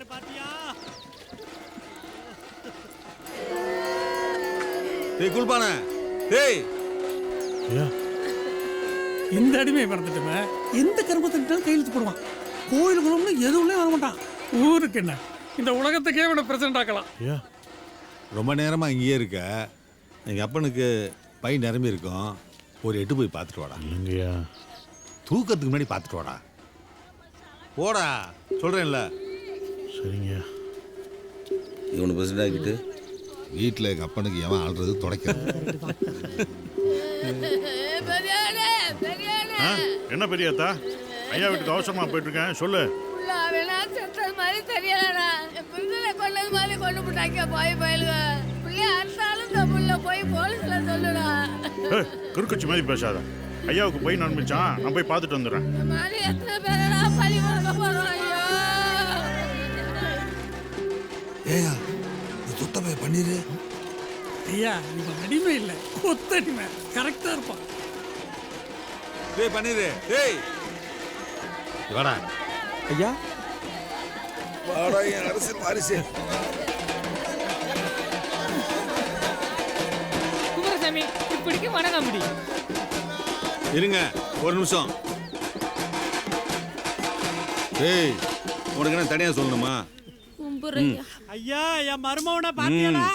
விளையாட்டு பாத்தியா? டேய் குல்பானே, டேய் இந்த அடிமையை மறந்துட்டுமே எந்த கருமத்திட்டாலும் கையெழுத்து போடுவான். கோயிலுக்குள்ள எதுவுமே வர மாட்டான். ஊருக்கு என்ன, இந்த உலகத்துக்கே இவனை பிரசிடண்ட் ஆக்கலாம். ரொம்ப நேரமாக இங்கேயே இருக்க. எங்கள் அப்பனுக்கு பை நிரம்பி இருக்கும். ஒரு எட்டு போய் பார்த்துட்டு வாடா. இல்லைங்கய்யா. தூக்கத்துக்கு முன்னாடி பார்த்துட்டு வாடா. போடா சொல்கிறேன்ல. சரிங்கய்யா. இவனை பிரசிடண்ட் ஆக்கிட்டு வீட்டில் எங்கள் அப்பனுக்கு எவன் ஆள்றது துடைக்கிறது. என்ன பெரியாத்தா? ஐயா வீட்டுக்கு அவசரமா போயிட்டு இருக்கேன், சொல்லு. மாதிரி தெரியலடா, கொண்டது மாதிரி கொண்டு போட்டாக்க போய் போயிலுங்க. பிள்ளைய அறுத்தாலும் தப்புல போய் போலீஸ்ல சொல்லுடா. குறுக்குச்சி மாதிரி பேசாத. ஐயாவுக்கு போய் நம்பிச்சான், நான் போய் பார்த்துட்டு வந்துடுறேன். இந்த மாதிரி எத்தனை பேரடா பழி வாங்க போறோம். ஐயோ ஏயா இந்த சுத்தமே பண்ணிடு. ஐயா இவன் அடிமை இல்லை, கொத்தடிமை. கரெக்டா இருப்பான். டேய் பண்ணிடு. டேய் வாடா. ஐயா வாடா என் அரசியல் வாரிசு. குமாரசாமி இப்படிக்கு வணக்கம் முடி. இருங்க ஒரு நிமிஷம். டேய் உனக்கு என்ன தனியாக சொல்லணுமா? ஐயா என் மருமவனை பாத்தியாடா?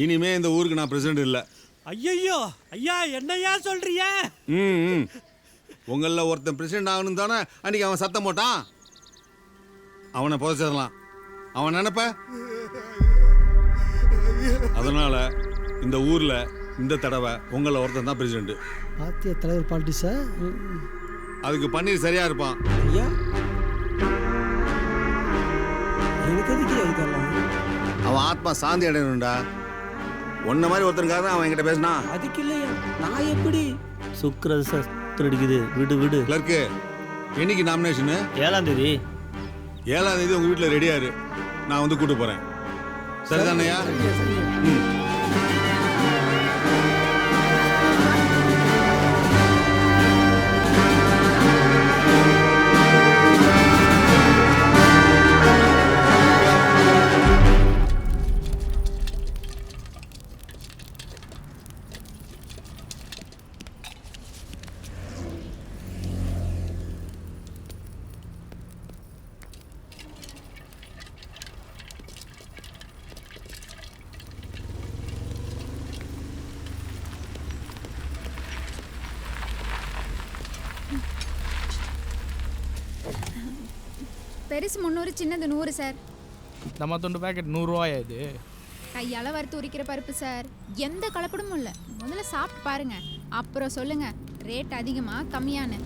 இனிமே இந்த ஊருக்கு நான் பிரசிடண்ட் இல்லை. ஐயோ ஐயா என்னையா சொல்றிய? உங்களில் ஒருத்தன் பிரசிடண்ட் ஆகணும் தானே அன்னைக்கு அவன் சத்தம் போட்டான். அவனை புதைச்சிடலாம். அவன் நினைப்ப. அதனால இந்த ஊரில் இந்த தடவை உங்களில் ஒருத்தன் தான் பிரசிடண்ட். பாத்திய தலைவர் பாலிட்டிக்ஸா? அதுக்கு பன்னீர் சரியா இருப்பான். ஐயா எனக்கு எதுக்கு இதெல்லாம்? அவன் ஆத்மா சாந்தி அடையணும்டா. ஒன்ன மாதிரி ஒருத்தனுக்காக தான் அவன் என்கிட்ட பேசினா. அதுக்கு இல்லையா, நான் எப்படி சுக்ரது அடிக்குது. விடு விடு. கிளர்க்கு என்னைக்கு நாமினேஷனு? 7ஆம் தேதி. 7ஆம் தேதி உங்கள் வீட்டில் ரெடியா இரு. நான் வந்து கூட்டு போகிறேன். சரிதானையா? பெருசு 300, சின்னது 100 சார். நம்ம தொண்டு பேக்கெட் 100 ரூபாயா இது? கையால் வறுத்து உரிக்கிற பருப்பு சார். எந்த கலப்படமும் இல்லை. முதல்ல சாப்பிட்டு பாருங்க, அப்புறம் சொல்லுங்க ரேட் அதிகமா கம்மியானு.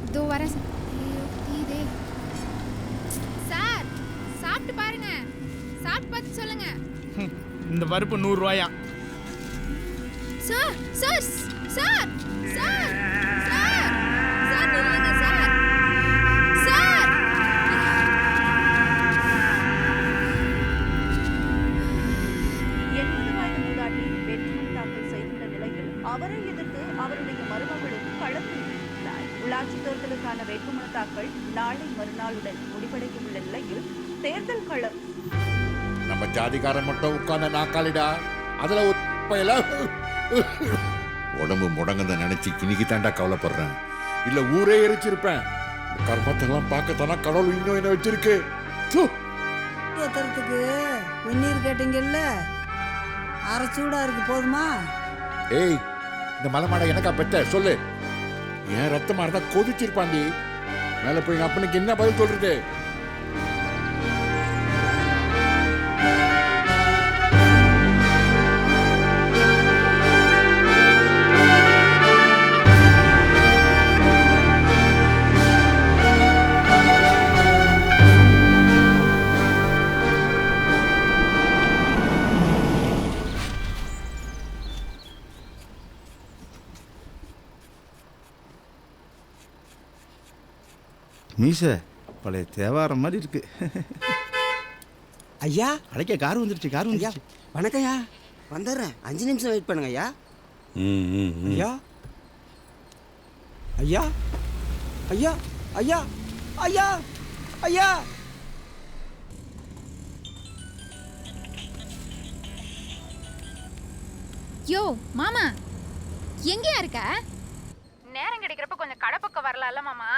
இதோ வரேன் சார். ஐயோ தீதே சார். சாப்பிட்டு பாருங்க, சாப்பிட்டு பார்த்து சொல்லுங்க. இந்த பருப்பு 100 ரூபாயா? Sir sir sir sir sir sir நில்லுங்க சார். சார் அவரை எதிர்த்து அவருடைய மருமகளும் களத்தில் இருக்கிறார். உள்ளாட்சி தேர்தலுக்கான வேட்புமனு தாக்கல் நாளை மறுநாளுடன் முடிவடைய உள்ள நிலையில் தேர்தல் களம். நம்ம ஜாதிகாரன் மட்டும் உட்கார்ந்த நாக்காளிடா. அதுல உடம்பு முடங்கத நினைச்சு கிணிக்கு தாண்டா கவலைப்படுறேன். இல்ல ஊரே எரிச்சிருப்பேன். கர்மத்தெல்லாம் பார்க்கத்தானா கடவுள் இன்னும் என்ன வச்சிருக்கு. ஏத்துறதுக்கு வெந்நீர் கேட்டீங்கல்ல, அரைச்சூடா இருக்கு போதுமா? ஏய் இந்த மலை மாடை எனக்கா பெத்த சொல்லு. ஏன் ரத்தமா இருந்தா கொதிச்சிருப்பாண்டி. மேல போய் எங்க அப்பனுக்கு என்ன பதில் சொல்றது? மீச பழைய தேவாரம் மாதிரி இருக்கு. ஐயா அழைக்க கார் வந்துருச்சு. கார் வந்துருச்சு. வணக்கம் ஐயா, வந்துடுறேன். 5 நிமிஷம் வெயிட் பண்ணுங்க ஐயா. ஐயா ஐயா ஐயா ஐயா ஐயா ஐயா யோ மாமா எங்கேயா இருக்க? நேரம் கிடைக்கிறப்ப கொஞ்சம் கடை பக்கம் வரலாம்ல மாமா.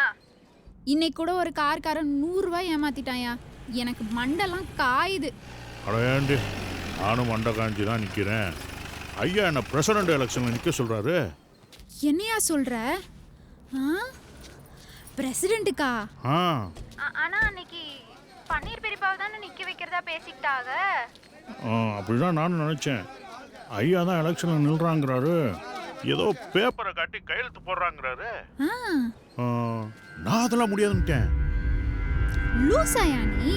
இன்னைக்கு கூட ஒரு கார்காரன் 100 ரூபாய் ஏமாத்திட்டாயா. எனக்கு மண்டெல்லாம் காயுது. அடையாண்டி நானும் மண்டை காஞ்சி தான் நிற்கிறேன். ஐயா என்ன பிரசிடண்ட் எலெக்ஷனில் நிற்க சொல்கிறாரு. என்னையா சொல்ற? பிரசிடென்ட்டுக்கா? ஆனா அன்னைக்கு பன்னீர் பெரியப்பாவை தானே நிக்க வைக்கிறதா பேசிக்கிட்டாங்க. அப்படிதான் நானும் நினைச்சேன். ஐயா தான் எலெக்ஷன்ல நில்றாங்கிறாரு. ஏதோ பேப்பரை காட்டி கையெழுத்து போடுறாங்கிறாரு. நான் அதெல்லாம் முடியாதுன்னுட்டேன். லூசாயா நீ?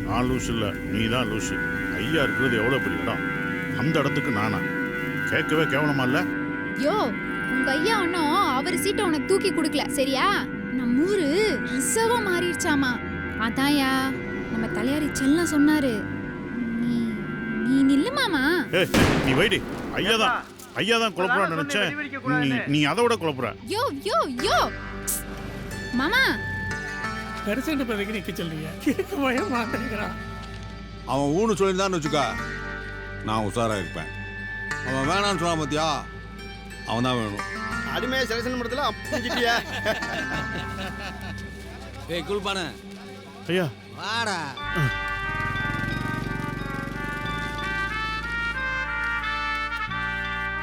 நான் லூஸ் இல்லை, நீ தான் லூசு. ஐயா இருக்கிறது எவ்வளோ பெரிய இடம், அந்த இடத்துக்கு நானா? கேட்கவே கேவலமா இல்லை? யோ உங்க ஐயா ஒன்னும் அவர் சீட்டை உனக்கு தூக்கி கொடுக்கல சரியா? நம்ம ஊரு ரிசர்வா மாறிடுச்சாமா. அதான்யா நம்ம தலையாரி செல்லம் சொன்னாரு. நீ நீ நில்லு மாமா. நீ வைடி. ஐயா தான் குழப்பறான்னு நினைச்சேன். நீ அதை விட குழப்பற. யோ யோ யோ மாமா பெருசு பதவிக்கு நிக்க சொல்றீங்க, கேட்க பயம் மாட்டேங்கிறான். அவன் ஊன்னு சொல்லியிருந்தான்னு வச்சுக்கா, நான் உஷாராக இருப்பேன். அவன் வேணான்னு சொன்னா பார்த்தியா, அவன் தான் வேணும். அடிமையை செலக்ஷன் படத்துல அப்படியா? ஏய் குல்பானே ஐயா வாடா.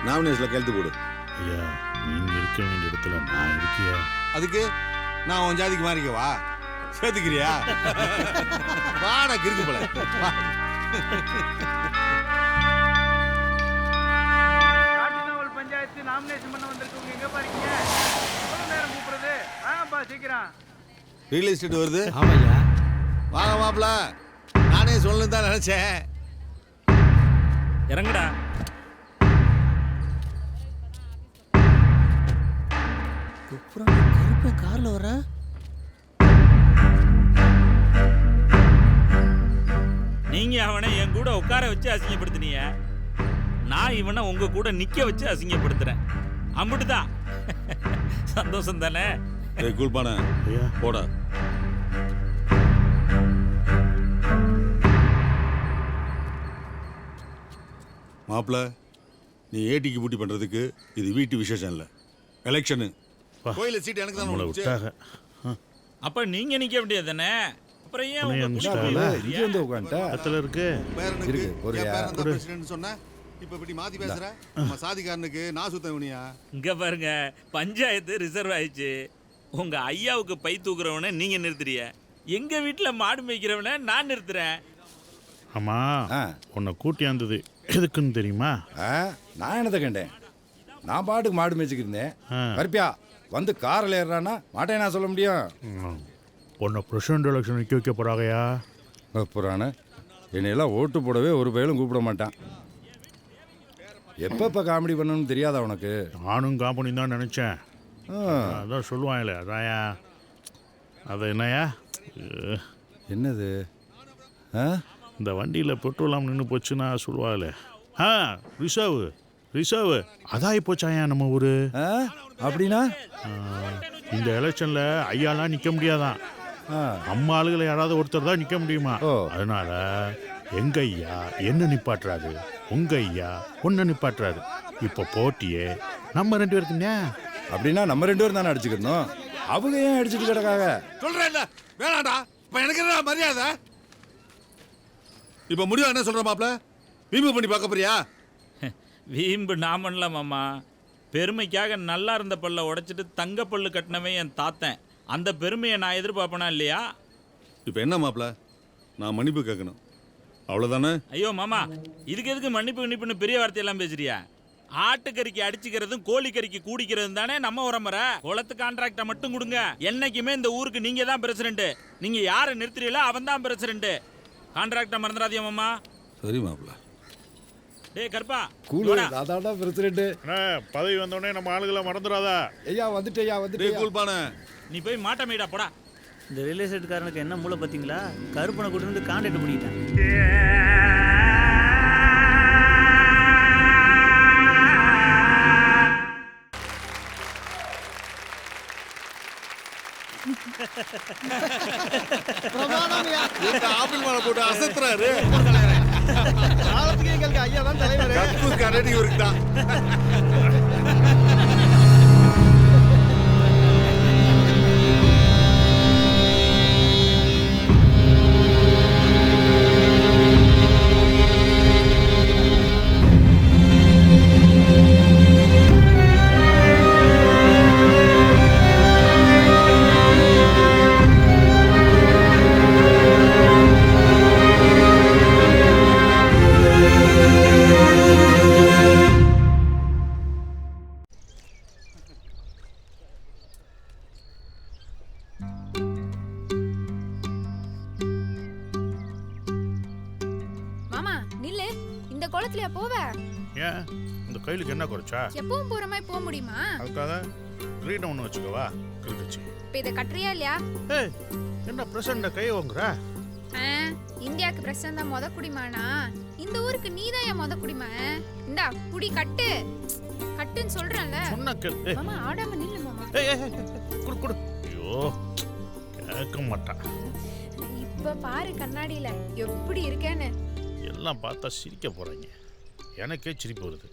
நாமினேஷன்ல கையெழுத்து போடு. ஐயா நீங்க இருக்க வேண்டிய இடத்துல நான் இருக்கியா? அதுக்கு நான் உன் ஜாதிக்கு மாறிக்கவா? சேர்த்துக்கிறியா? வாடா கிறுக்கு போல. பஞ்சாயத்து நாமினேஷன் பண்ண வந்திருக்கவங்க எங்க பாருங்க? எவ்வளவு நேரம் கூப்பிடுறது? வாங்கப்பா சீக்கிரம். ரியல் எஸ்டேட் வருது. ஆமாய்யா. வாங்க மாப்பிள, நானே சொல்லணும் தான் நினைச்சேன். இறங்குடா. கருப்பை கார்ல வர. நீங்க அவனை என் கூட உட்கார வச்சு அசிங்கப்படுத்தினீங்க, நான் இவனை உங்க கூட நிக்க வச்சு அசிங்கப்படுத்துறேன். அம்பிட்டுதான். சந்தோஷம் தானே? ஏய் குல்பானே போடா. மாப்பிள, நீ ஏடிக்கு பூட்டி பண்றதுக்கு இது வீட்டு விசேஷம் இல்லை, எலெக்ஷனு. கோயில சீட் எனக்கு தான் விட்டாங்க. அப்ப நீங்க நிக்க வேண்டியது தானே? அப்புறம் ஏன் சொன்ன? இப்ப இப்படி மாத்தி பேசுற? நம்ம சாதிக்காரனுக்கு நான் சுத்தவனியா? இங்க பாருங்க, பஞ்சாயத்து ரிசர்வ் ஆயிடுச்சு. உங்க ஐயாவுக்கு பை தூக்குறவனை நீங்க நிறுத்துறிய, எங்க வீட்டுல மாடு மேய்க்கிறவனை நான் நிறுத்துறேன். ஆமா, உன்னை கூட்டியாந்தது எதுக்குன்னு தெரியுமா? நான் என்னதை கண்டேன்? நான் பாட்டுக்கு மாடு மேய்ச்சிக்கிட்டு இருந்தேன். கருப்பியா வந்து காரில் ஏறானா மாட்டேன் நான் சொல்ல முடியும். உன்னை பிரசிடண்ட் எலெக்ஷன் நிற்க வைக்க போறாங்கயா? புறான என்னையெல்லாம் ஓட்டு போடவே ஒரு பயிலும் கூப்பிட மாட்டான். எப்போ காமெடி பண்ணணும்னு தெரியாதா உனக்கு? நானும் காமெடி தான் நினச்சேன். அதான் சொல்லுவாங்களே, அதாயா அது என்னையா? என்னது? இந்த வண்டியில் பெட்ரோலாம் நின்று போச்சுன்னா சொல்லுவாங்களே, ரிசர்வ் அதாகி போச்சாயா நம்ம ஊரு. அப்படின்னா இந்த எலெக்ஷனில் ஐயாலாம் நிற்க முடியாதான். அம்மா ஆளுகளை யாராவது ஒருத்தர் தான் நிற்க முடியுமா? அதனால எங்க ஐயா என்ன நிப்பாட்டுறாரு, உங்க ஐயா ஒன்ன நிப்பாட்டுறாரு. இப்போ போட்டியே நம்ம 2 பேருக்குங்க. அப்படின்னா நம்ம 2 பேரும் தானே அடிச்சுக்கணும். அவங்க ஏன் அடிச்சுட்டு கிடக்காங்க? சொல்றேன் வேணாடா. இப்ப எனக்கு என்ன மரியாதை? இப்ப முடிவு என்ன சொல்ற மாப்பிள? வீம்பு பண்ணி பார்க்க போறியா? வீம்பு நான் பண்ணல மாமா. பெருமைக்காக நல்லா இருந்த பல்ல உடைச்சிட்டு தங்க பல்லு கட்டினவன் என் தாத்தன். அந்த பெருமையை நான் எதிர்பார்ப்பனா இல்லையா? இப்ப என்ன மாப்பிள, நான் மன்னிப்பு கேட்கணும், அவ்வளவுதானே? ஐயோ மாமா, இதுக்கு எதுக்கு மன்னிப்புன்னு பெரிய வார்த்தையெல்லாம் பேசுறியா? ஆட்டுக்கறிக்கு அடிச்சுக்கிறதும் கோழிக்கறிக்கு கூடிக்கிறதும் தானே நம்ம உரமுறை. குளத்து கான்ட்ராக்டை மட்டும் கொடுங்க. என்னைக்குமே இந்த ஊருக்கு நீங்க தான் பிரசிடண்ட். நீங்க யாரை நிறுத்துறீங்களோ அவன் தான் பிரசிடண்ட். கான்ட்ராக்டை மறந்துடாதீங்க மாமா. சரி மாப்பிள. டேய் கருப்பா, அதாடா பிரசிடண்ட். பதவி வந்தோடனே நம்ம ஆளுகளை மறந்துடாதா? ஐயா வந்துட்டு கூல்பானே, நீ போய் மாட்ட மேடா போடா. இந்த ரியல் எஸ்டேட்காரனுக்கு என்ன மூளை பார்த்தீங்களா? கருப்பனை கூட்டு வந்து கான்ட்ராக்ட் பண்ணிட்டான். ஆப்பிள் மேல போட்டு அசத்துறாரு. காலத்துக்கு எங்களுக்கு ஐயா தான் தலைவர். கப்பு கரடி இருக்குதா? மாமா நில்லு, இந்த குளத்துலயா போவ? ஏன் இந்த கையிலுக்கு என்ன குறைச்சா? எப்பவும் போற மாதிரி போக முடியுமா? அதுக்காக கிரீடம் ஒன்று வச்சுக்கவா? கிரிக்கெச்சு இப்ப இத கட்டுறியா இல்லையா? ஏய் என்ன பிரசண்ட கை வாங்குற? இந்தியாக்கு பிரசிடண்ட் தான் மொத குடிமானா, இந்த ஊருக்கு நீதான் என் மொத குடிமா. இந்தா குடி கட்டு, கட்டுன்னு சொல்றேன்ல. சொன்னா கேள். ஏய் மாமா ஆடாம நில்லு மாமா. ஏய் குடு குடு. ஐயோ கேட்க மாட்டா. இப்ப பாரு கண்ணாடியில எப்படி இருக்கேன்னு. எல்லாம் பார்த்தா சிரிக்க போறாங்க. எனக்கே சிரிப்பு வருது.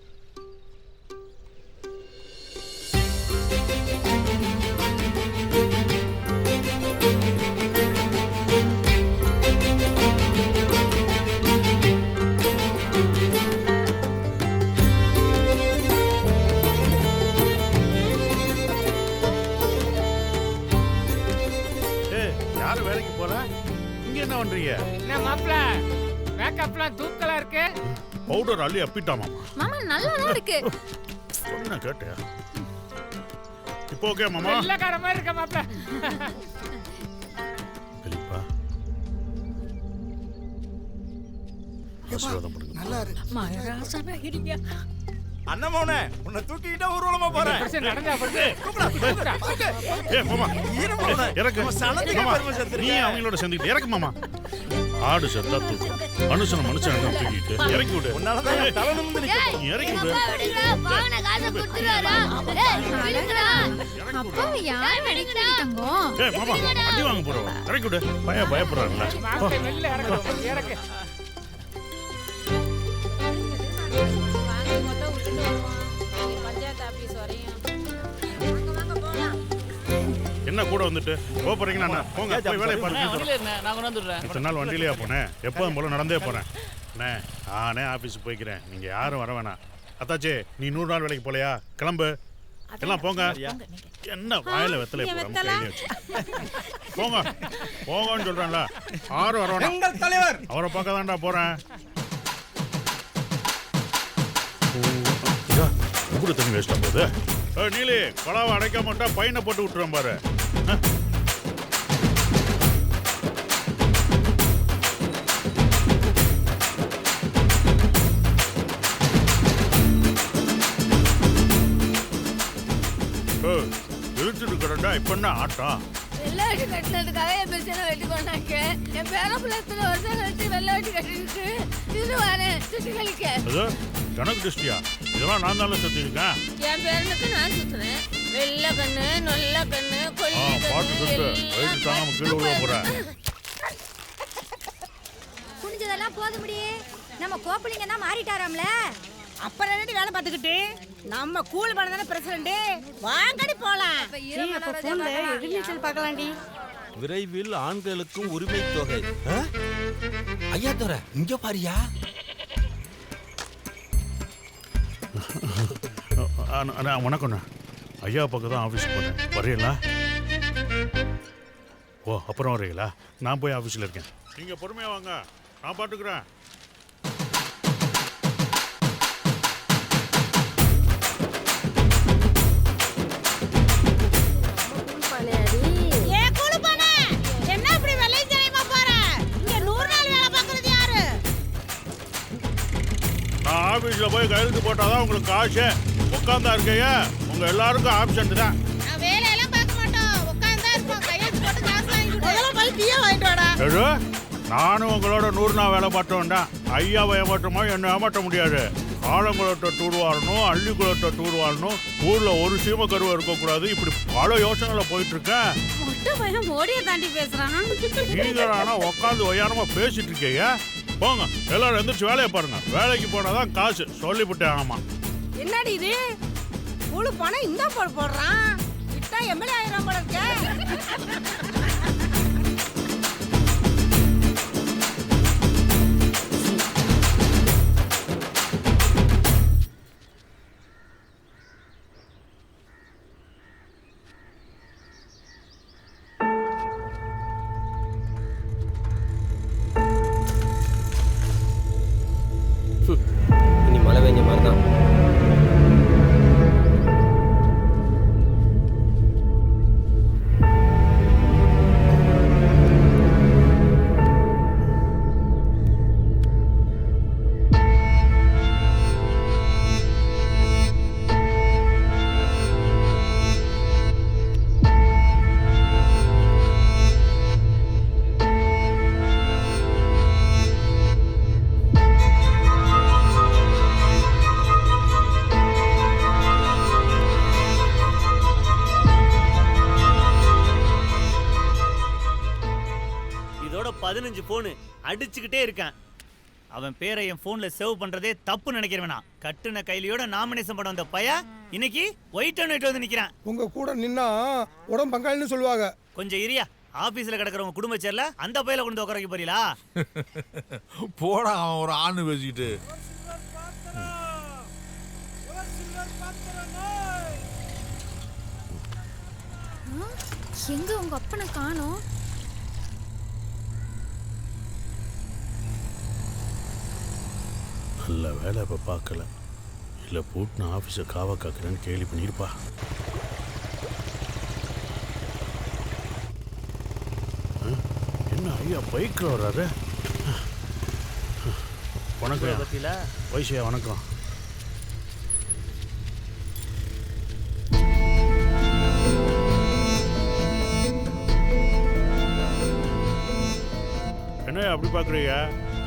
யாரும் வேலைக்கு போல, இங்க என்ன பண்றீங்க? என்ன மாப்ள மேக்கப்லாம் தூக்கலா இருக்கு. பவுடர் அள்ளி அப்பிட்டாமா. மாமா நல்லா தான் இருக்கு. சொன்ன கேட்டியா? இப்போ ஓகே மாமா. வெள்ளக்கார மாதிரி இருக்க மாப்ள. பெரியப்பா ஆசீர்வாதம் பண்ணுங்க. நல்லா இருக்கு. மகாராசனா இருங்க. அண்ணமோனே உன்னை தூக்கிட்டா ஊர்வலமா போறேன். பிரச்சனை நடந்தா படுது. ஏய் மாமா இறக்கு. மாமா நீ அவங்களோட சேர்ந்துக்கிட்டு இறக்கு மாமா. ஆடு செத்தா தூக்கும், மனுஷன் தூக்கிட்டு இறக்கி விடு. உன்னாலதான் தலை நிமிர்ந்து நிக்க. இறக்கி விடு. அப்பா யார் வெடிக்கிறா தங்கம்? ஏய் மாமா அடி வாங்க போறோம். இறக்கி விடு. பயப்படுறாங்கல்ல. மாப்ள வெளில இறக்கு. இறக்கு. என்ன கூட வந்துட்டு போறீங்களா? போங்க போய் வேலையை பாருங்க. நான் கொண்டு வந்துடுறேன். இத்தனை நாள் வண்டியிலேயே போனேன், எப்போதும் போல நடந்தே போறேன். நானே ஆபீஸ் போய்க்கிறேன், நீங்க யாரும் வர வேணாம். அத்தாச்சே நீ 100 நாள் வேலைக்கு போலையா? கிளம்பு எல்லாம் போங்க. என்ன வாயில வெத்தலை போங்க போங்கன்னு சொல்றேன்ல. யாரும் வர வேணாம். தலைவர் அவரை பார்க்க தான்டா போறேன். கூட தண்ணி வேஸ்டா போகுது. நீலி கொலாவை அடைக்க மாட்டா பையனை போட்டு விட்டுறேன் பாரு. இழுத்துட்டு கடண்டா இப்ப என்ன ஆட்டம்? வெள்ளாட்டி கட்டினதுக்காக என் பிரச்சனை வெட்டி கொண்டாங்க. என் பேரப்புல எத்தனை வருஷம் கழிச்சு வெள்ளாட்டி கட்டிருக்கு. இது வரேன் சுத்தி கழிக்க. கணக்கு திருஷ்டியா? இதெல்லாம் நான் தானே சுத்திருக்கேன். என் பேரனுக்கு நான் சுத்துறேன். வெள்ளை கண்ணு நொல்ல கண்ணு கொல்லி பாட்டு சுத்து வயிற்று தாங்க கீழே விழ போறேன். குனிஞ்சதெல்லாம் போத முடியே. நம்ம கோப்பலிங்க தான் மாறிட்டாராம்ல. அப்புறம் என்னடி வேலை பார்த்துக்கிட்டு நம்ம கூல் பண்ண தானே பிரசிடண்ட். வாங்கடி போலாம். எதிர்நீச்சல் பார்க்கலாம்டி. விரைவில் ஆண்களுக்கும் உரிமை தொகை. ஐயா தோற இங்க பாரியா. வணக்கண்ணா. ஐயா பக்கம் தான் ஆஃபீஸ் போனேன், வரையலா? ஓ அப்புறம் வரீங்களா? நான் போய் ஆஃபீஸில் இருக்கேன், நீங்கள் பொறுமையாக வாங்க, நான் பார்த்துக்கிறேன். நான் ஆஃபீஸில் போய் கையெழுத்து போட்டால் தான் உங்களுக்கு காசு. உட்காந்தா இருக்கைய உங்கள் எல்லாருக்கும் ஆப்ஷன் தான். நானும் உங்களோட 100 நாள் வேலை பார்த்தோம்டா. ஐயாவை ஏமாற்றமா என்ன ஏமாற்ற முடியாது. ஆலங்குளத்தை டூர் வாழணும், அள்ளிக்குளத்தை டூர் வாழணும், ஊரில் ஒரு சீம கருவை இருக்கக்கூடாது. இப்படி பல யோசனைகளை போயிட்டு இருக்கேன். முட்டை பையன் மோடியை தாண்டி பேசுறான். நீங்க ஆனா உட்காந்து ஒய்யாரமா பேசிட்டு இருக்கீங்க. போங்க எல்லாரும் எந்திரிச்சு வேலையை பாருங்க. வேலைக்கு போனாதான் காசு சொல்லிவிட்டேன். ஆமா என்னடி இது முழு பணம் இந்த போடுறான். இட்டா எம்எல்ஏ ஆயிரம் போல இருக்க. இனி மழை பெஞ்ச மாதிரி தான். இதோட 15 போனு அடிச்சுக்கிட்டே இருக்கான். அவன் பேரை என் போன்ல சேவ் பண்றதே தப்பு நினைக்கிறவனா. கட்டுன கைலியோட நாமினேஷன் படம் வந்த பையா இன்னைக்கு ஒயிட் அண்ட் ஒயிட் வந்து நிக்கிறான். உங்க கூட நின்னா உடம்பு பங்காளின்னு சொல்லுவாங்க. கொஞ்சம் இரியா. ஆபீஸ்ல கிடக்குறவங்க குடும்ப சேர்ல அந்த பையில கொண்டு உட்கார வைக்க போறீங்களா? போடா அவன் ஒரு ஆணு பேசிக்கிட்டு. எங்க உங்க அப்பனை காணோம்? நல்ல வேலை இப்போ பார்க்கல. இல்லை பூட்டின ஆஃபீஸை காவ காக்குறேன்னு கேள்வி பண்ணியிருப்பா. என்ன ஐயா பைக்கில் வர்றாரு? வணக்கம் பத்தியில வயசையா வணக்கம். என்ன அப்படி பார்க்குறீங்க?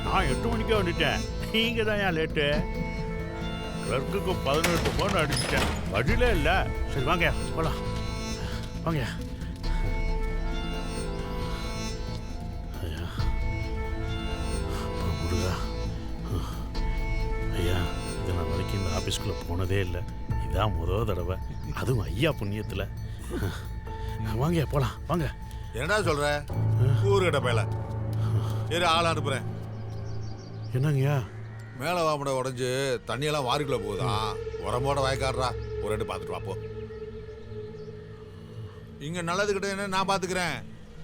நான் 8 மணிக்கே வந்துட்டேன். நீங்க தான் ஏன் லேட்டு? கிளர்க்குக்கு 18 போன் அடிச்சிட்டேன். வழியிலே இல்லை. சரி வாங்க போலாம். வாங்க ஐயா. முருகா ஐயா, இது நான் வரைக்கும் இந்த ஆஃபீஸ்குள்ளே போனதே இல்லை. இதான் முதல் தடவை, அதுவும் ஐயா புண்ணியத்தில். வாங்க போலாம் வாங்க. என்னடா சொல்ற? ஊருகிட்ட பேல சரி ஆள் அனுப்புறேன். என்னங்கய்யா? மேலே வாமட உடஞ்சி தண்ணியெல்லாம் வாரிக்குள்ள போகுதான். உரம்போட வயக்காடுறா, ஒரு ரெண்டு பார்த்துட்டு வாப்போ. இங்க நல்லதுக்கிட்ட என்ன நான் பார்த்துக்கிறேன்.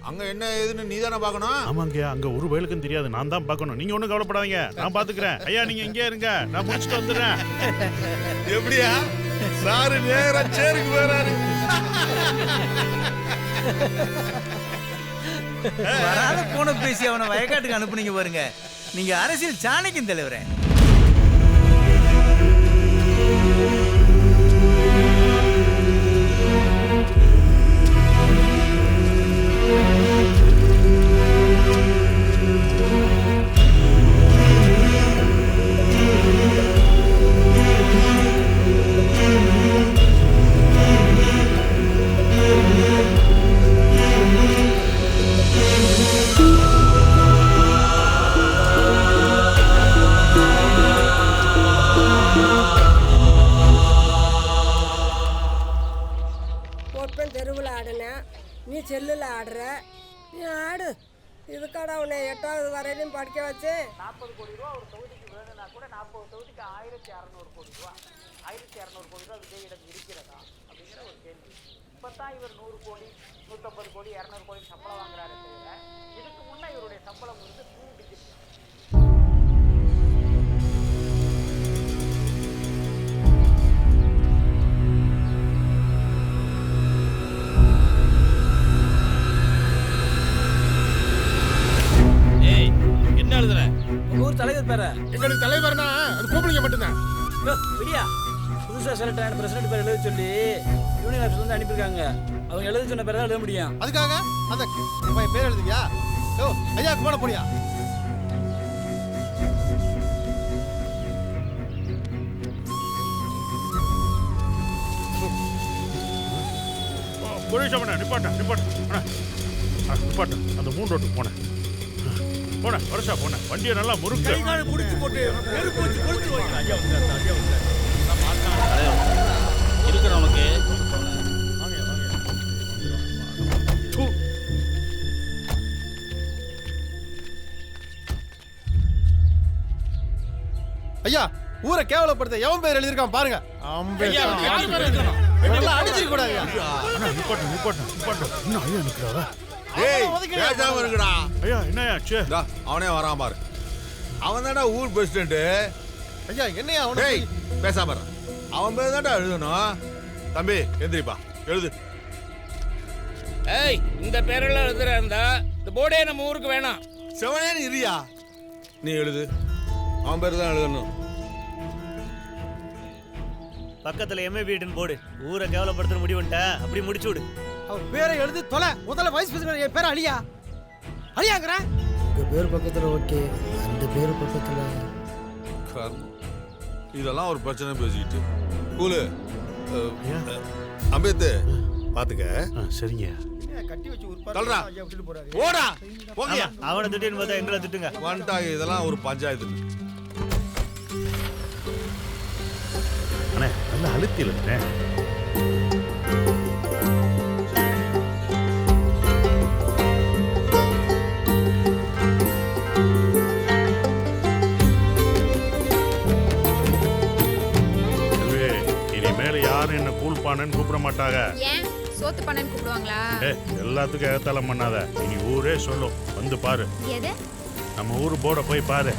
அங்க என்ன ஏதுன்னு நீ தானே பார்க்கணும். ஆமாங்கய்யா, அங்க ஒரு வயலுக்கும் தெரியாது. நான் தான் பார்க்கணும். நீங்க ஒன்றும் கவலைப்படாதீங்க, நான் பார்த்துக்கிறேன். ஐயா நீங்க இங்கே இருங்க, நான் முடிச்சுட்டு வந்துடுறேன். எப்படியா சாரு நேரா சேருக்கு வராரு. வராத போன பேசி அவனை வயக்காட்டுக்கு அனுப்புனீங்க பாருங்க. நீங்க அரசியல் சாணக்கியம் தலைவரே. தெருவில் ஆடுனேன், நீ செல்லில் ஆடுற. நீ ஆடு. இதுக்காடா உன்னை 8வது வரையிலும் படிக்க வச்சு. 40 கோடி ரூபா ஒரு தொகுதிக்கு வேணும்னா கூட 40 தொகுதிக்கு 1600 கோடி ரூபா. 1600 கோடி ரூபா விஜயிடம் இருக்கிறதா அப்படிங்கிற ஒரு கேள்வி. இப்போதான் இவர் 100 கோடி 150 கோடி 200 கோடி சம்பளம் வாங்குறாரு தவிர இதுக்கு முன்னே இவருடைய சம்பளம் வந்து 2 டிஜிட். ஊர் தலைவர் பேர எங்களுக்கு தலைவர்னா அது கோபலிங்க மட்டும்தான். விடியா புதுசாக செலக்ட் ஆன பிரசிடென்ட் பேர் எழுத சொல்லி யூனியன் ஆஃபீஸ்ல இருந்து அனுப்பியிருக்காங்க. அவங்க எழுத சொன்ன பேர் தான் எழுத முடியும். அதுக்காக அந்த பேர் எழுதுவியா? ஓ ஐயா போட போடியா? கொடிசாமண்ணா நிப்பாட்டா நிப்பாட்டா நிப்பாட்டா அந்த 3 ரோட்டுக்கு போனேன் வருஷா போனேன் வண்டியை நல்லா முறுக்கு முடிச்சு போட்டு நெருப்பு வச்சு கொளுத்துருவாங்க. ஐயா இருக்கிறவனுக்கு ஐயா ஊரை கேவலப்படுத்த எவன் பேர் எழுதிருக்கான் பாருங்க. அடிச்சிருக்க கூடாது. இன்னும் ஐயா நிற்கிறாரா? ஏய் பேசாம இருக்குடா. ஐயா என்னையாச்சு? அவனே வரான் பாரு. அவன் தான்டா ஊர் பிரசிடென்ட். ஐயா என்னையா அவன்? டேய் பேசாம இரு. அவன் பேர் தான்டா எழுதணும். தம்பி எந்திரிப்பா எழுது. ஏய் இந்த பேரெல்லாம் எழுதுறா இருந்தா இந்த போர்டே நம்ம ஊருக்கு வேணாம். செவனே இரியா. நீ எழுது. அவன் பேர் தான் எழுதணும். பக்கத்துல எம்ஏ வீடுன்னு போடு. ஊரை கேவலப்படுத்துற முடிவுன்ட்ட அப்படி முடிச்சு விடு. அவன் பேரை எழுதி தொலை. முதல்ல வைஸ் பிரசிடென்ட் என் பேர் அழியா அழியாங்கற. உங்க பேர் பக்கத்துல ஓகே, அந்த பேர் பக்கத்துல இதெல்லாம் ஒரு பிரச்சனை பேசிக்கிட்டு கூலு அம்பேத்து பாத்துக்க. சரிங்க. கட்டி வச்சு ஒரு தல்றா விட்டுட்டு போறாரு. ஓடா போங்க. அவனை திட்டின்னு பார்த்தா எங்களை திட்டுங்க. வந்துட்டாங்க. இதெல்லாம் ஒரு பஞ்சாயத்து. அண்ணே நல்லா அழுத்தி இல்லைண்ணே. இனிமேல் யாரும் என்ன கூல் பானன்னு கூப்பிட மாட்டாங்க. ஏன் சோத்து பண்ணன்னு கூப்பிடுவாங்களா? எல்லாத்துக்கும் ஏத்தாலம் பண்ணாத. இனி ஊரே சொல்லும். வந்து பாரு. எது? நம்ம ஊர் போர்டை போய் பாரு.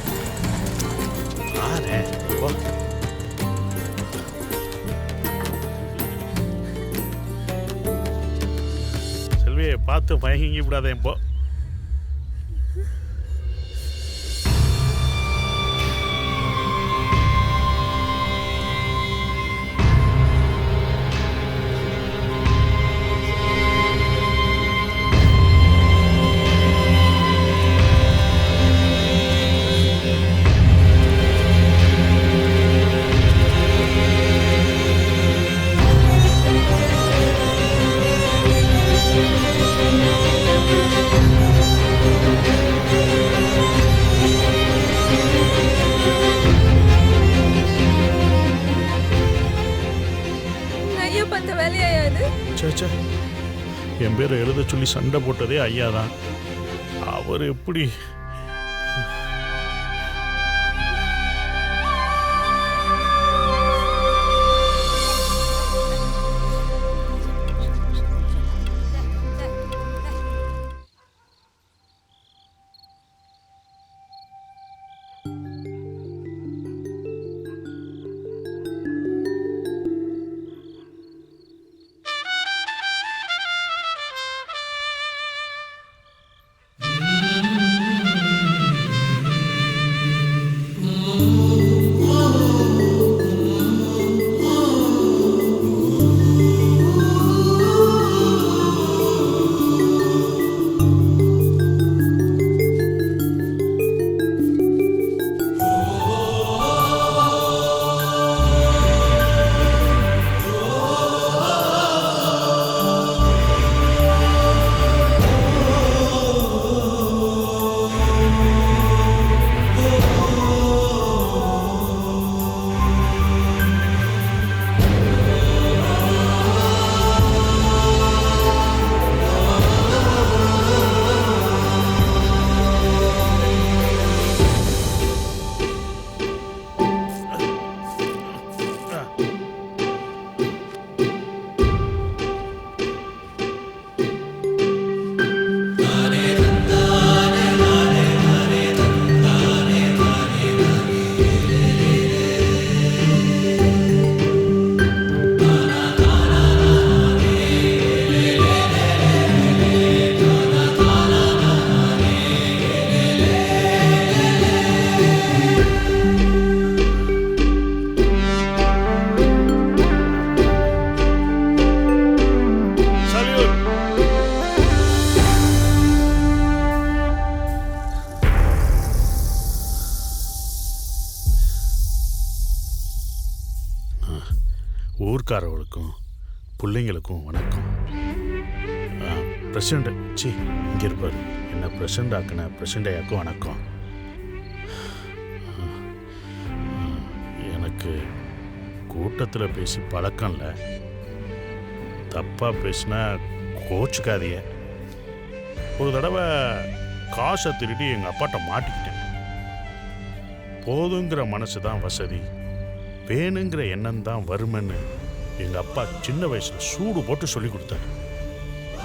செல்வியை பார்த்து மயங்கி விடாத. இப்போ என் பேரை எழுத சொல்லி சண்டை போட்டதே ஐயா தான். அவர் எப்படி ஊர்க்காரவர்களுக்கும் பிள்ளைங்களுக்கும் வணக்கம். பிரசிடண்ட் சி இங்கே இருப்பார். என்ன பிரசிடண்ட் ஆக்கின பிரசிடண்ட் ஐயாக்கும் வணக்கம். எனக்கு கூட்டத்தில் பேசி பழக்கம் இல்லை. தப்பாக பேசினா கோச்சுக்காதீங்க. ஒரு தடவை காசை திருடி எங்கள் அப்பாட்ட மாட்டிக்கிட்டேன். போதுங்கிற மனசு தான் வசதி, வேணுங்கிற எண்ணம் தான் வருமென்னு எங்கள் அப்பா சின்ன வயசில் சூடு போட்டு சொல்லி கொடுத்தாரு.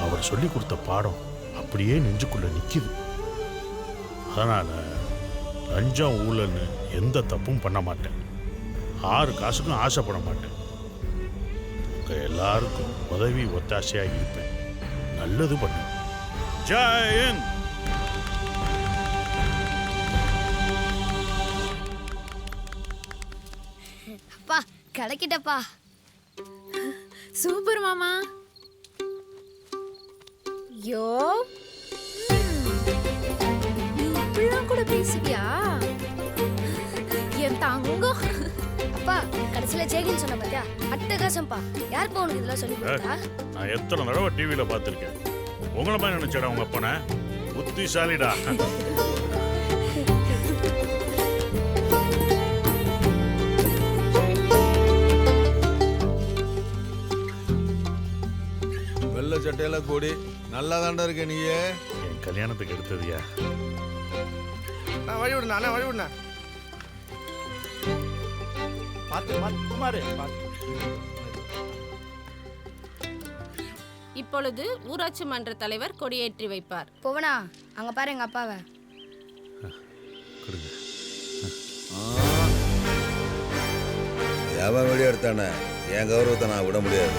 அவர் சொல்லி கொடுத்த பாடம் அப்படியே நெஞ்சுக்குள்ளே நிற்கிது. அதனால் லஞ்சம் ஊழல்னு எந்த தப்பும் பண்ண மாட்டேன். 6 காசுக்கும் ஆசைப்பட மாட்டேன். உங்கள் எல்லாருக்கும் உதவி ஒத்தாசையாக இருப்பேன். நல்லது பண்ணு. ஜெயன். அப்பா கிடைக்கிட்டப்பா. சூப்பர் மாமா. யோ நீ இப்படிலாம் கூட பேசுவியா என் தங்கம்? அப்பா கடைசியில ஜெயகின் சொன்ன பாத்தியா, அட்டகாசம்பா. யாருப்பா உனக்கு இதெல்லாம் சொல்லி கொடுத்தா? நான் எத்தனை தடவை டிவியில் பார்த்துருக்கேன். உங்களை மாதிரி நினைச்சடா உங்க அப்பனை புத்திசாலிடா. வெள்ளை சட்டையில கூடி நல்லா தாண்டா இருக்க நீயே. என் கல்யாணத்துக்கு எடுத்ததியா? நான் வழி விடுண்ணா, அண்ணா வழி விடுண்ணா. குமாரு இப்பொழுது ஊராட்சி மன்ற தலைவர் கொடியேற்றி வைப்பார். போவனா அங்க பாரு எங்க அப்பாவை. எவன் வெளியே எடுத்தானே என் கௌரவத்தை நான் விட முடியாது.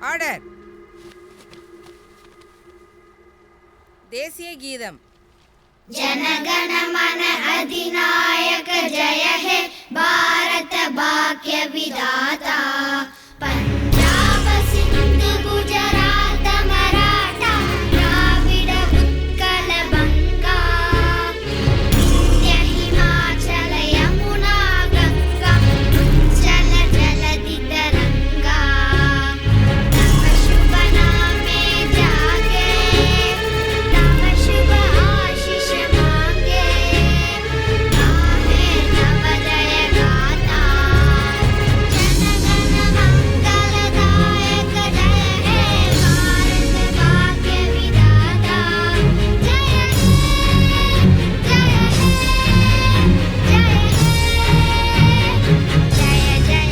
ஆர்டர். தேசிய கீதம். जनगण मन अधिनायक जय हे भारत भाग्य विधाता पंजाब सिंध गुजरात मराठा द्राविड उत्कल बंगा विंध्य हिमाचल यमुना गंगा उच्चल जलधि तरंगा तव शुभ नामे जागे तव शुभ आशीष मांगे गाहे तव जय गाथा जनगण मंगलदायक जय हे भारत भाग्य विधाता जय हे जय हे जय जय जय।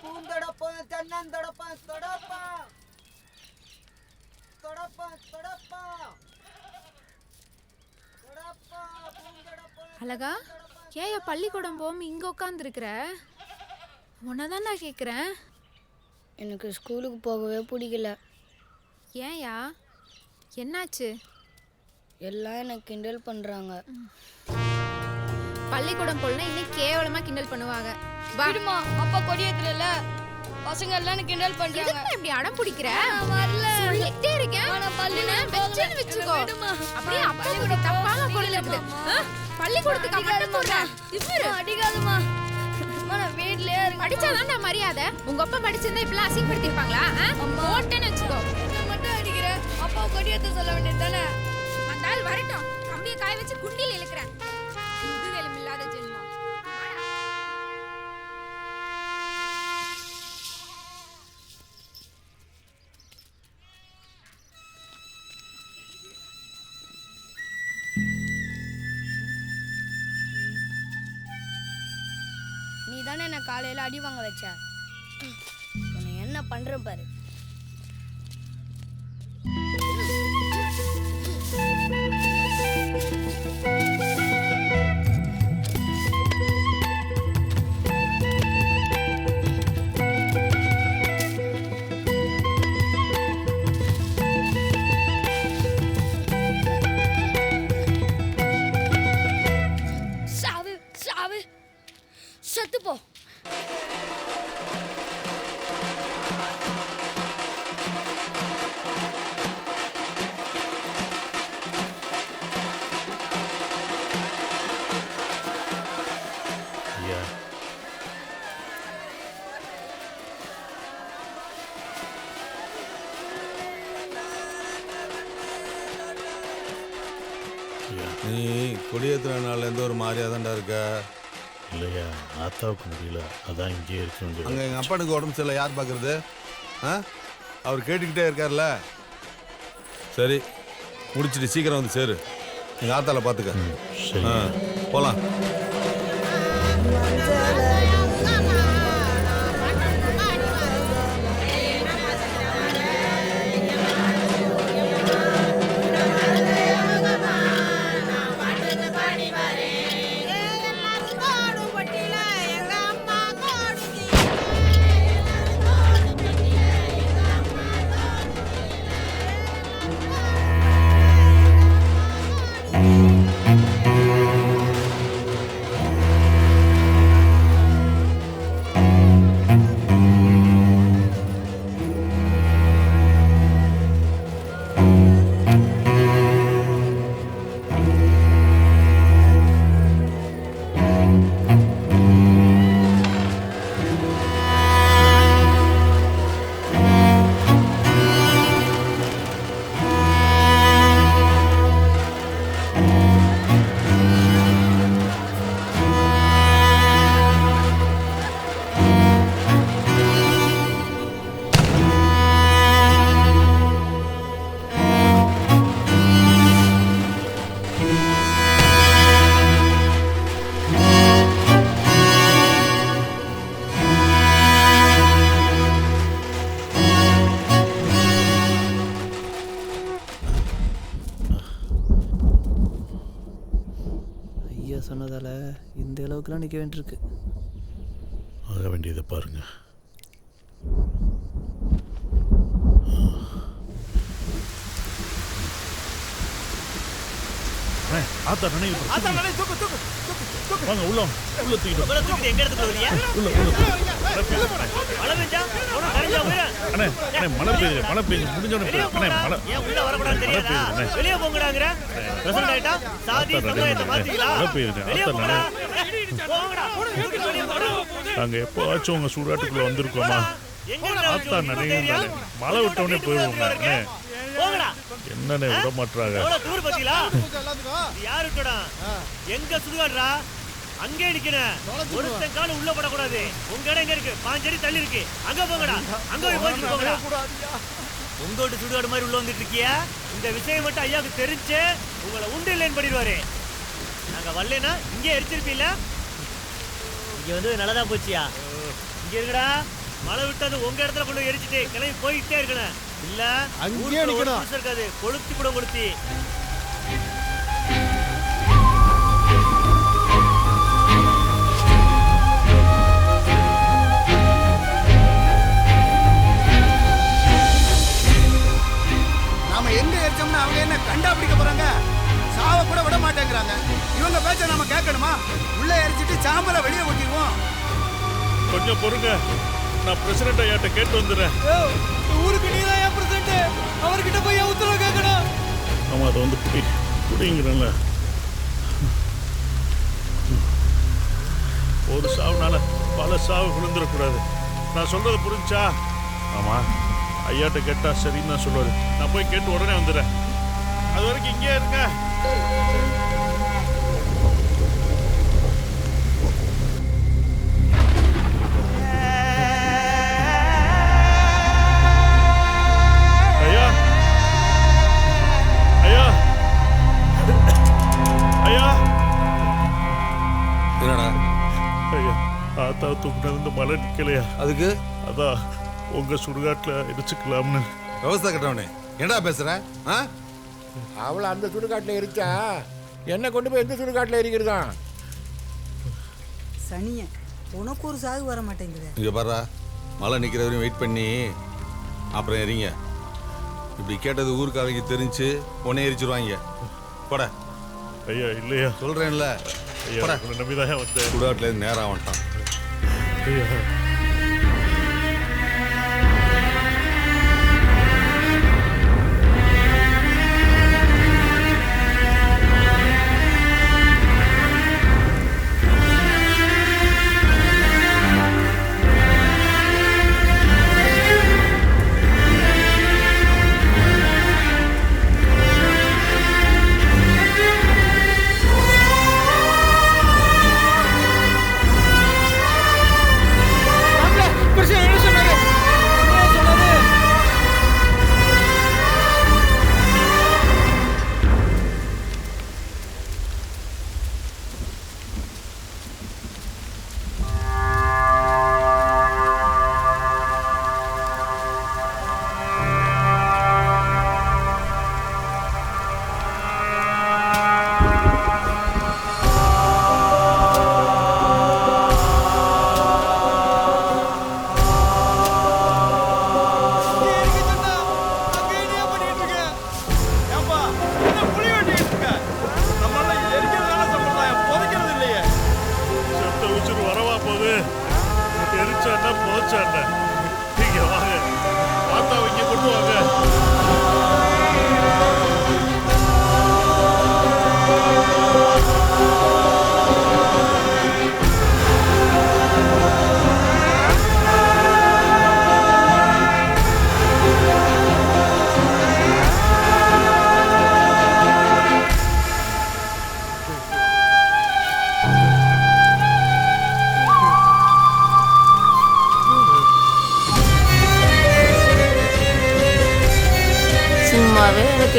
பூந்தொடப்பம் தென்னந்தொடப்பம் தொடப்பம் தொடப்பம் தொடப்பம் தொடப்பம் பூந்தொடப்பம். அழகா ஏயா பள்ளிக்கூடம் போகாம இங்க உட்காந்துருக்குற? உன்னதான் நான் கேட்குறேன். எனக்கு ஸ்கூலுக்கு போகவே பிடிக்கல. ஏன்யா என்னாச்சு? எல்லாம் எனக்கு கிண்டல் பண்றாங்க. பள்ளிக்கூடம் போலனா இன்னும் கேவலமா கிண்டல் பண்ணுவாங்க. விடுமா, அப்பா கொடியேத்தல. பசங்க எல்லாம் கிண்டல் பண்றாங்க. எதுக்கு இப்படி அடம் பிடிக்கிற? நான் வரல. சொல்லிட்டே இருக்கேன். நான் பள்ளியில வெச்சேன்னு வெச்சுக்கோ. அப்படியே அப்பா கூட தப்பாம கொள்ள இருக்குது. பள்ளிக்கூடத்துக்கு மட்டும் போறேன். இவரு அடிக்காதமா. நான் வீட்லயே இருக்க. படிச்சாதான் நான் மரியாதை. உங்க அப்பா படிச்சிருந்தா இப்பலாம் அசிங்கப்படுத்திருப்பாங்களா? போட்டேன்னு வெச்சுக்கோ. என்ன மட்டும் அடிக்கிற? அப்பா கொடியேத்த சொல்ல வேண்டியது தானே. வந்தால் வரட்டும். கம்பியை காய வச்சு குண்டில இழுக்கிறேன். முதுகெலும் இல்லாத ஜென்மம். தானே நான் காலையில் அடி வாங்க வச்சேன். உன்னை என்ன பண்ணுறேன் பாரு. சாவு சாவு செத்துப்போ. ஐயா நீ கொடியேற்றுற நாள்லேருந்து ஒரு மாதிரியா தான்டா இருக்க. இல்லையா ஆத்தாவுக்கு முடியல, அதான் இங்கேயே இருக்க வேண்டியது. அங்கே எங்கள் அப்பனுக்கு உடம்பு சரியில்லை, யார் பார்க்குறது? ஆ, அவர் கேட்டுக்கிட்டே இருக்கார்ல. சரி, முடிச்சிட்டு சீக்கிரம் வந்து சேரு. எங்கள் ஆத்தால பார்த்துக்க. ஆ, போகலாம். சொன்னதால இந்த அளவுக்குலாம் நிற்க வேண்டியிருக்கு. ஆக வேண்டியதை பாருங்க. ஆத்தா நினைவு வாங்க உள்ள உள்ள தூக்கிட்டு எங்க இடத்துக்கு வரியா? மழை பெஞ்சா அண்ணே அண்ணே மழை பெய்யுது முடிஞ்சோடனே அண்ணே மழை ஏன் உள்ள வரக்கூடாது தெரியாதா? வெளியே போங்கடாங்கற. பிரசன்ட் ஆயிட்டா சாதி சமயத்தை மாத்திக்கலாம். மழை பெய்யுது போங்கடா. நாங்க எப்போவாச்சும் உங்க சூடாட்டுக்குள்ள வந்திருக்கோமா? ஆத்தா நினைவு மழை விட்டோடனே போயிடுவோங்க. அண்ணே என்னன்னு விட மாட்டாங்க. தூர் பத்திலா யாரு விட்டடா? எங்க சுடுகாடுறா? அங்கே நிக்கிறேன். ஒருத்தன் கால உள்ள போடக்கூடாது. உங்க இடம் எங்க இருக்கு? 5 அடி தள்ளி இருக்கு. அங்க போங்கடா. அங்க போய் போயிட்டு போங்கடா. உங்களோட சுடுகாடு மாதிரி உள்ள வந்துட்டு இருக்கியா? இந்த விஷயம் மட்டும் ஐயாவுக்கு தெரிஞ்சு உங்களை உண்டு இல்லைன்னு பண்ணிடுவாரு. நாங்க வரலனா இங்கே எரிச்சிருப்பீல. இங்க வந்து நல்லதா போச்சியா? இங்க இருக்கடா. மழை விட்டது உங்க இடத்துல கொண்டு எரிச்சிட்டு கிளம்பி போயிட்டே இருக்கணும். இல்ல அங்கேயே நிக்கணும். இருக்காது கொளுத்தி கூட கொளுத்தி. நாம எங்க எரிச்சோம்னா அவங்க என்ன கண்டா பிடிக்க போறாங்க? சாவ கூட விட மாட்டேங்கிறாங்க. இவங்க பேச்ச நாம கேட்கணுமா? உள்ள எரிச்சிட்டு சாம்பலை வெளியே கொட்டிடுவோம். கொஞ்சம் பொறுங்க, நான் பிரசிடண்ட் ஐயாட்ட கேட்டு வந்துடுறேன். ஊருக்கு நீதான் ஏன் பிரசிடண்ட்? அவர்கிட்ட போய் உத்தரவு கேட்கணும். ஆமா, அதை வந்து குடிங்கிறல்ல. ஒரு சாவுனால பல சாவு விழுந்துடக்கூடாது. நான் சொல்றது புரிஞ்சா? ஆமா, ஐயாட்ட கேட்டா சரின்னு தான் சொல்லுவாரு. நான் போய் கேட்டு உடனே வந்துடுறேன். அது வரைக்கும் இங்கே இருங்க. ஐயா ஐயா ஐயா என்னடா? ஐயா ஆத்தா அத்தாவை தூக்கினது இந்த மழை நிக்கலையா? அதுக்கு அதான் உங்க சுடுகாட்டுல எரிச்சுக்கலாம்னு. விவசாய கட்டவனே என்னடா பேசுற? அவளை அந்த சுடுகாட்டில் எரிச்சா என்ன கொண்டு போய் எந்த சுடுகாட்டில் எரிக்கிறதான்? சனிய உனக்கு ஒரு சாகு வர மாட்டேங்குது. இங்க பாரு, மழை நிக்கிற வரையும் வெயிட் பண்ணி அப்புறம் எரிங்க. இப்படி கேட்டது ஊருக்காரங்க தெரிஞ்சு உன்னை எரிச்சிருவாங்க. போட. ஐயா இல்லையா சொல்றேன்ல. ஐயா நம்பிதான் வந்தேன். சுடுகாட்டுல இருந்து நேரம் வந்துட்டான். ஐயா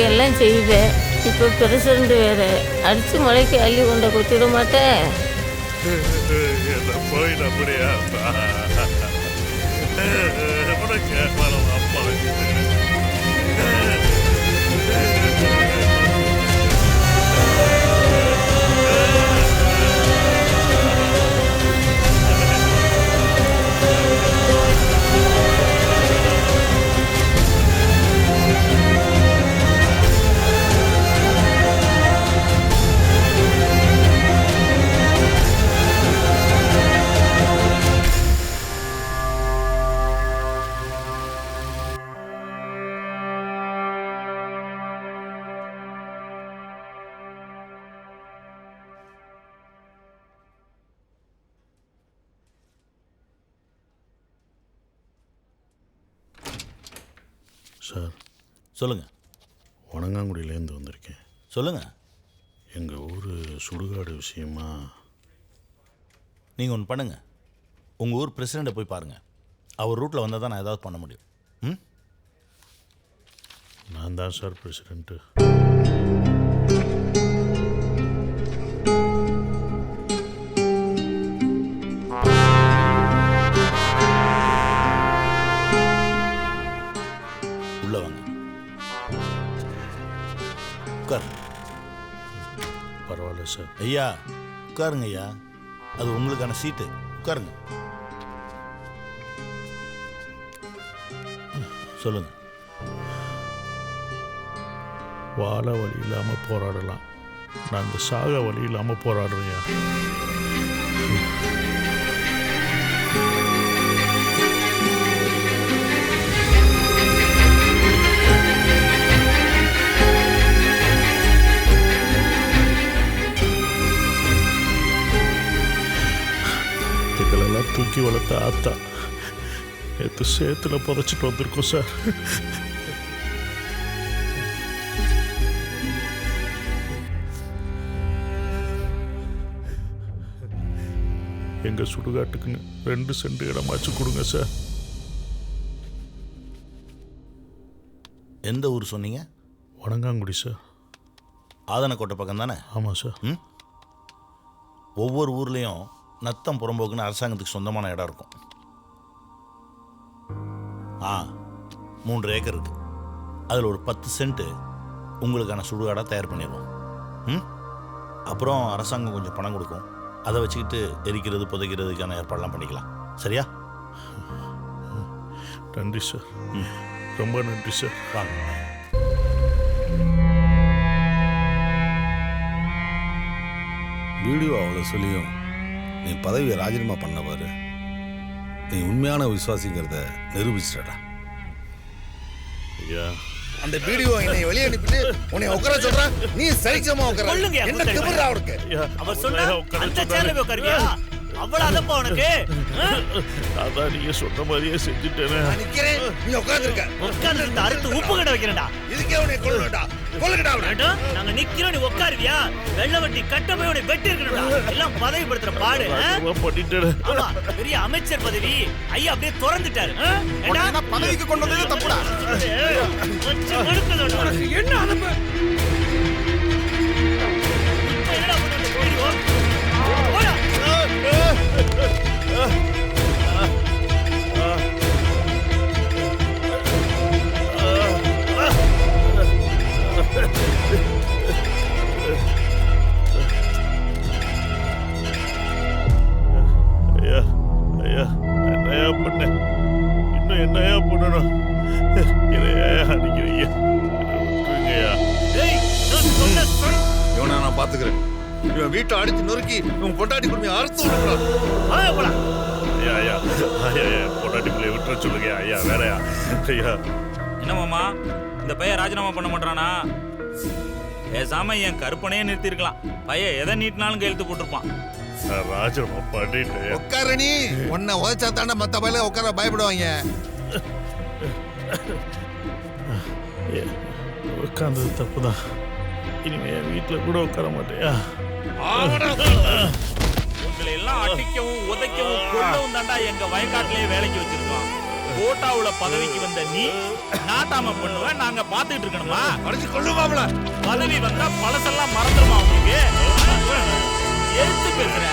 எல்லாம் செய்வேன். இப்போ பிரசிடண்ட் வேற அடிச்சு மலைக்கு அள்ளி கொண்ட கொத்திட மாட்டேன். போய் நம்முடைய அப்பா சார். சொல்லுங்க. வணங்காங்குடியிலேருந்து வந்திருக்கேன். சொல்லுங்க. எங்கள் ஊர் சுடுகாடு விஷயமா. நீங்கள் ஒன்று பண்ணுங்க, உங்கள் ஊர் பிரசிடண்ட்டை போய் பாருங்கள். அவர் ரூட்டில் வந்தால் தான் நான் ஏதாவது பண்ண முடியும். ம், நான் தான் சார் பிரசிடண்ட்டு. உள்ள வாங்க. உட்கார். பரவாயில்ல சார். ஐயா உட்காருங்க ஐயா, அது உங்களுக்கான சீட்டு. உட்காருங்க. சொல்லுங்க. வாழ வழி இல்லாமல் போராடலாம், நாங்கள் சாக வழி இல்லாமல் போராடுறோம்யா. எங்களெல்லாம் தூக்கி வளர்த்த ஆத்தா நேற்று சேத்துல புதைச்சிட்டு வந்திருக்கோம் சார். எங்க சுடுகாட்டுக்குன்னு 2 சென்ட் இடமாச்சு கொடுங்க சார். எந்த ஊர் சொன்னீங்க? வணங்காங்குடி சார். ஆதனக்கோட்டை பக்கம் தானே? ஆமாம் சார். ஒவ்வொரு ஊர்லேயும் நத்தம் புறம்போக்குன்னு அரசாங்கத்துக்கு சொந்தமான இடம் இருக்கும். 3 ஏக்கர் இருக்கு. அதில் ஒரு 10 சென்ட் உங்களுக்கான சுடுகாடாக தயார் பண்ணிடுவோம். அப்புறம் அரசாங்கம் கொஞ்சம் பணம் கொடுக்கும். அதை வச்சுக்கிட்டு எரிக்கிறது புதைக்கிறதுக்கான ஏற்பாடெல்லாம் பண்ணிக்கலாம். சரியா? நன்றி சார், ரொம்ப நன்றி சார். வாங்க. வீடியோ அவ்வளோ சொல்லியும் நீ பதவியை ராஜினாமா பண்ண பாரு. நீ உண்மையான விசுவாசிங்கிறத நிரூபிச்சிட்டடா. ஐயா, அந்த வீடியோ என்னை வெளியே அனுப்பிட்டு உன்னை உட்கார சொல்றேன். நீ சரிசமா உட்கார. என்ன திமிரா அவருக்கு? அவர் சொன்னா அந்த சேர்ல போய் உட்காருவியா? அவ்வளவு அதப்பா உனக்கு. அதான் நீங்க சொன்ன மாதிரியே செஞ்சுட்டேனே. நான் நிக்கிறேன், நீ உட்கார்ந்திருக்க. உட்கார்ந்து அறுத்து உப்பு கடை வைக்கிறேன்டா. இதுக்கே உன்னை கொல்லுடா. கொல்லுடா அவனை. நாங்க நிக்கிறோம், நீ உட்காருவியா? வெள்ள வட்டி கட்ட போய் உன்னை வெட்டி இருக்கணும்டா. எல்லாம் பதவி படுத்துற பாடு. பண்ணிட்டேன். ஆமா, பெரிய அமைச்சர் பதவி ஐயா அப்படியே திறந்துட்டாரு. என்ன பதவிக்கு கொண்டு வந்ததே தப்புடா. என்ன அனுப்ப என்னடா பண்ண போயிடுவோம். ஐயா, ஐயா, என்னையா பண்ணேன்? இன்னும் என்னையா பண்ணணும்? என்னையா அடிக்கிறீங்க? விட்டுருங்கய்யா. இவனை நான் பார்த்துக்கிறேன். இவன் வீட்டை அடிச்சு நொறுக்கி இவன் பொண்டாட்டி குடும்பம் அறுத்து விட்டுறான். ஐயா, ஐயா, ஐயா, ஐயா, பொண்டாட்டி பிள்ளைய விட்டுற சொல்லுங்க ஐயா. வேறயா? ஐயா, என்ன மாமா, இந்த பையன் ராஜினாமா பண்ண மாட்டானா? பேசாம என் கற்பனையே நிறுத்திருக்கலாம். பையன் எதை நீட்டினாலும் கையெழுத்து போட்டிருப்பான். ராஜினாமா பண்ணிட்டு உட்கார. நீ உன்னை உதச்சா தாண்ட மத்த பையில உட்கார பயப்படுவாங்க. உட்கார்ந்தது தப்புதான். இனிமே என் வீட்டில் கூட உட்கார மாட்டேயா? உங்களை எல்லாம் அடிக்கவும் உதைக்கவும் கொல்லவும் தாண்டா எங்க வயக்காட்டிலேயே வேலைக்கு வச்சிருக்கோம். கோட்டாவுல பதவிக்கு வந்த நீ நாட்டாம பண்ணுவ, நாங்க பாத்துக்கிட்டு இருக்கணுமா? அடிச்சு கொள்ளுவாங்களா? பதவி வந்தா பழசெல்லாம் மறந்துடுமா உங்களுக்கு? எழுத்து பேசுறேன்.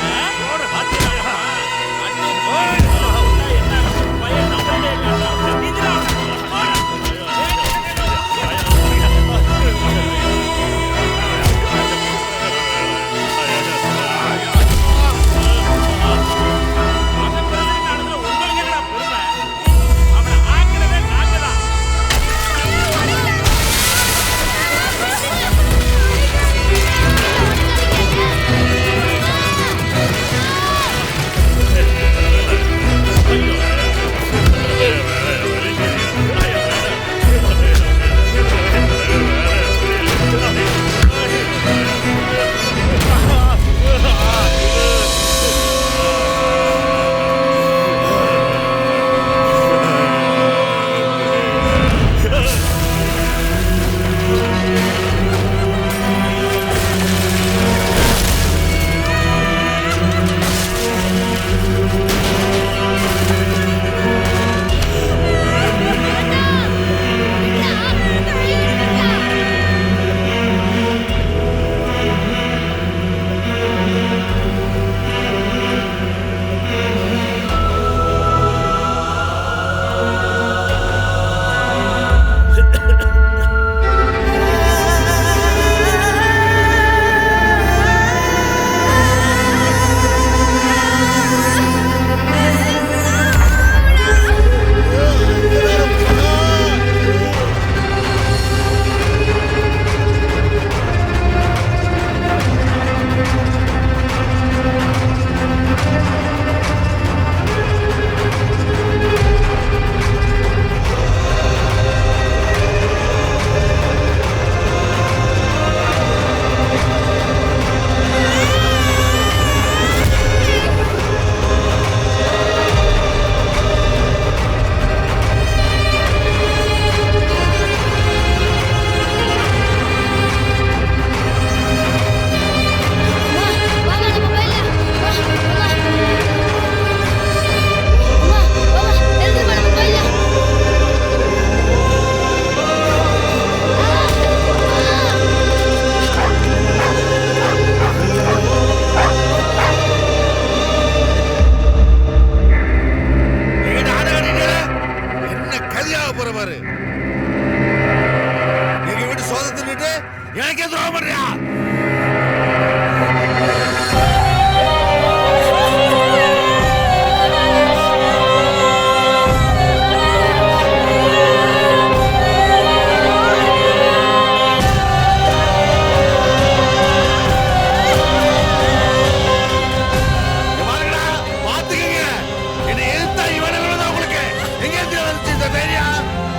என்ன துரோகம் பண்றியா?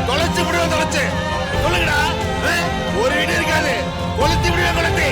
தொலைச்சு முடியும் தொலைச்சு சொல்லுங்கடா. ஒரு வீடு இருக்காது, கொளுத்தி முடியும் கொளுத்தி.